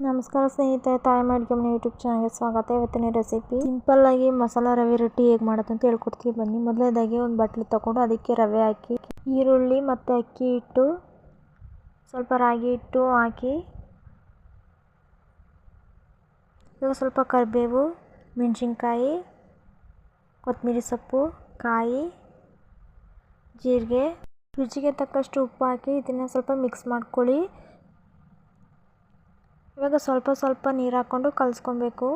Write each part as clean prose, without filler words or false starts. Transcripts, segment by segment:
ನಮಸ್ಕಾರ ಸ್ನೇಹಿತರೆ, ತಾಯಿ ಅಡುಗೆ ಮನೆ ಯೂಟ್ಯೂಬ್ ಚಾನಲ್ಗೆ ಸ್ವಾಗತ. ಇವತ್ತಿನ ರೆಸಿಪಿ ಸಿಂಪಲ್ ಆಗಿ ಮಸಾಲ ರವೆ ರೊಟ್ಟಿ ಹೇಗೆ ಮಾಡೋದು ಅಂತ ಹೇಳ್ಕೊಡ್ತೀವಿ. ಬನ್ನಿ. ಮೊದಲನೇದಾಗಿ ಒಂದು ಬಟ್ಲು ತಗೊಂಡು ಅದಕ್ಕೆ ರವೆ ಹಾಕಿ, ಈರುಳ್ಳಿ ಮತ್ತು ಅಕ್ಕಿ ಹಿಟ್ಟು, ಸ್ವಲ್ಪ ರಾಗಿ ಹಿಟ್ಟು ಹಾಕಿ, ಇವಾಗ ಸ್ವಲ್ಪ ಕರಿಬೇವು, ಮೆಣಸಿನ್ಕಾಯಿ, ಕೊತ್ತಂಬರಿ ಸೊಪ್ಪು, ಕಾಯಿ, ಜೀರಿಗೆ, ರುಚಿಗೆ ತಕ್ಕಷ್ಟು ಉಪ್ಪು ಹಾಕಿ ಇದನ್ನು ಸ್ವಲ್ಪ ಮಿಕ್ಸ್ ಮಾಡ್ಕೊಳ್ಳಿ. ಇವಾಗ ಸ್ವಲ್ಪ ನೀರು ಹಾಕ್ಕೊಂಡು ಕಲಿಸ್ಕೊಬೇಕು.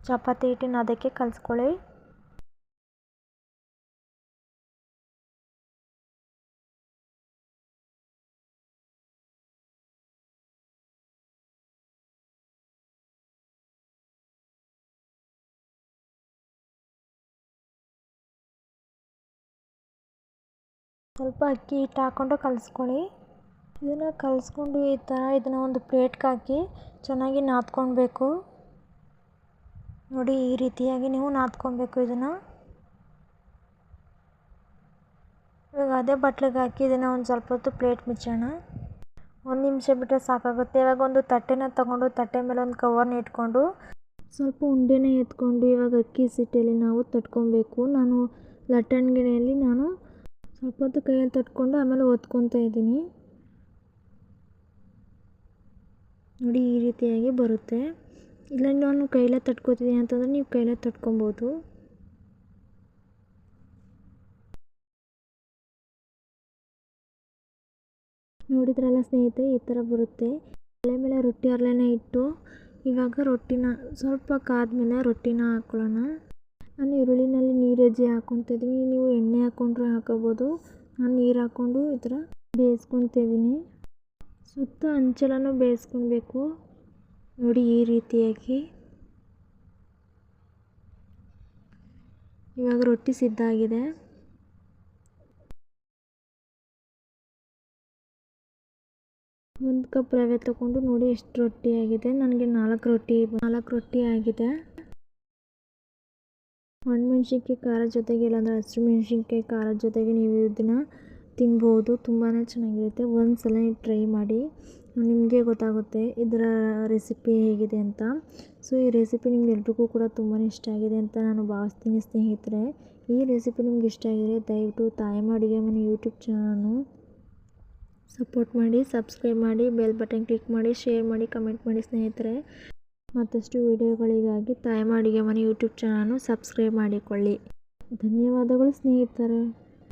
ಚಪಾತಿ ಹಿಟ್ಟಿನ ಅದಕ್ಕೆ ಕಲಿಸ್ಕೊಳ್ಳಿ. ಸ್ವಲ್ಪ ಅಕ್ಕಿ ಹಿಟ್ಟು ಹಾಕ್ಕೊಂಡು ಕಲಿಸ್ಕೊಳ್ಳಿ. ಇದನ್ನು ಕಲಿಸ್ಕೊಂಡು ಈ ಥರ ಇದನ್ನು ಒಂದು ಪ್ಲೇಟ್ಗೆ ಹಾಕಿ ಚೆನ್ನಾಗಿ ನಾದ್ಕೊಳ್ಬೇಕು. ನೋಡಿ, ಈ ರೀತಿಯಾಗಿ ನೀವು ನಾದ್ಕೊಳ್ಬೇಕು ಇದನ್ನು. ಇವಾಗ ಅದೇ ಬಟ್ಲಿಗೆ ಹಾಕಿ ಇದನ್ನು ಒಂದು ಸ್ವಲ್ಪ ಹೊತ್ತು ಪ್ಲೇಟ್ ಮುಚ್ಚೋಣ. 1 ನಿಮಿಷ ಬಿಟ್ಟರೆ ಸಾಕಾಗುತ್ತೆ. ಇವಾಗ ಒಂದು ತಟ್ಟೆನ ತಗೊಂಡು ತಟ್ಟೆ ಮೇಲೆ ಒಂದು ಕವರ್ನ ಇಟ್ಕೊಂಡು ಸ್ವಲ್ಪ ಉಂಡೆನ ಎತ್ಕೊಂಡು ಇವಾಗ ಅಕ್ಕಿ ಸಿಟ್ಟಲ್ಲಿ ನಾವು ತಟ್ಕೊಬೇಕು. ನಾನು ಲಟ್ಟಣಿಗೆಯಲ್ಲಿ ಸ್ವಲ್ಪ ಹೊತ್ತು ಕೈಯಲ್ಲಿ ತಟ್ಕೊಂಡು ಆಮೇಲೆ ಒತ್ಕೊತಾ ಇದ್ದೀನಿ. ನೋಡಿ, ಈ ರೀತಿಯಾಗಿ ಬರುತ್ತೆ. ಇಲ್ಲ ನಾನು ಕೈಲೇ ತಟ್ಕೊತಿದ್ದೀನಿ ಅಂತಂದರೆ ನೀವು ಕೈಲೇ ತಟ್ಕೊಬೋದು. ನೋಡಿದ್ರಲ್ಲ ಸ್ನೇಹಿತರೆ, ಈ ಥರ ಬರುತ್ತೆ. ಒಲೆ ಮೇಲೆ ರೊಟ್ಟಿ ಹರಳೆನ ಇಟ್ಟು ಇವಾಗ ರೊಟ್ಟಿನ ಸ್ವಲ್ಪ ಕಾದ್ಮೇಲೆ ರೊಟ್ಟಿನ ಹಾಕ್ಕೊಳ್ಳೋಣ. ನಾನು ಈರುಳ್ಳಿನಲ್ಲಿ ನೀರು ಹೆಜ್ಜೆ ಹಾಕ್ಕೊತಿದ್ದೀನಿ. ನೀವು ಎಣ್ಣೆ ಹಾಕ್ಕೊಂಡ್ರೆ ಹಾಕೋಬೋದು. ನಾನು ನೀರು ಹಾಕ್ಕೊಂಡು ಈ ಥರ ಬೇಯಿಸ್ಕೊತಿದ್ದೀನಿ. ಸುತ್ತ ಹಂಚೆಲ್ಲನೂ ಬೇಯಿಸ್ಕೊಳ್ಬೇಕು. ನೋಡಿ, ಈ ರೀತಿಯಾಗಿ ಇವಾಗ ರೊಟ್ಟಿ ಸಿದ್ಧ ಆಗಿದೆ. ಒಂದು ಕಪ್ ರವೆ ತಗೊಂಡು ನೋಡಿ ಎಷ್ಟು ರೊಟ್ಟಿ ಆಗಿದೆ. ನನಗೆ 4 ರೊಟ್ಟಿ ಆಗಿದೆ. ಒಣಮೆಣ್ಸಿನ್ಕಾಯಿ ಖಾರದ ಜೊತೆಗೆ, ಇಲ್ಲಾಂದರೆ ಹಸಿರು ಮೆಣಸಿನ್ಕಾಯಿ ಖಾರದ ಜೊತೆಗೆ ನೀವು ಇದನ್ನು ತಿನ್ಬೋದು. ತುಂಬಾ ಚೆನ್ನಾಗಿರುತ್ತೆ. ಒಂದು ಸಲ ನೀವು ಟ್ರೈ ಮಾಡಿ, ನಿಮಗೆ ಗೊತ್ತಾಗುತ್ತೆ ಇದರ ರೆಸಿಪಿ ಹೇಗಿದೆ ಅಂತ. ಸೊ ಈ ರೆಸಿಪಿ ನಿಮ್ಗೆ ಎಲ್ರಿಗೂ ಕೂಡ ತುಂಬಾ ಇಷ್ಟ ಆಗಿದೆ ಅಂತ ನಾನು ಭಾವಿಸ್ತೀನಿ ಸ್ನೇಹಿತರೆ. ಈ ರೆಸಿಪಿ ನಿಮ್ಗೆ ಇಷ್ಟ ಆಗಿದ್ರೆ ದಯವಿಟ್ಟು ತಾಯಿ ಅಡುಗೆ ಮನೆ ಯೂಟ್ಯೂಬ್ ಚಾನಲ್ನು ಸಪೋರ್ಟ್ ಮಾಡಿ, ಸಬ್ಸ್ಕ್ರೈಬ್ ಮಾಡಿ, ಬೆಲ್ ಬಟನ್ ಕ್ಲಿಕ್ ಮಾಡಿ, ಶೇರ್ ಮಾಡಿ, ಕಮೆಂಟ್ ಮಾಡಿ ಸ್ನೇಹಿತರೆ. ಮತ್ತಷ್ಟು ವಿಡಿಯೋಗಳಿಗಾಗಿ ತಾಯಿ ಅಡುಗೆ ಮನೆ ಯೂಟ್ಯೂಬ್ ಚಾನಲ್ನು ಸಬ್ಸ್ಕ್ರೈಬ್ ಮಾಡಿಕೊಳ್ಳಿ. ಧನ್ಯವಾದಗಳು ಸ್ನೇಹಿತರೆ.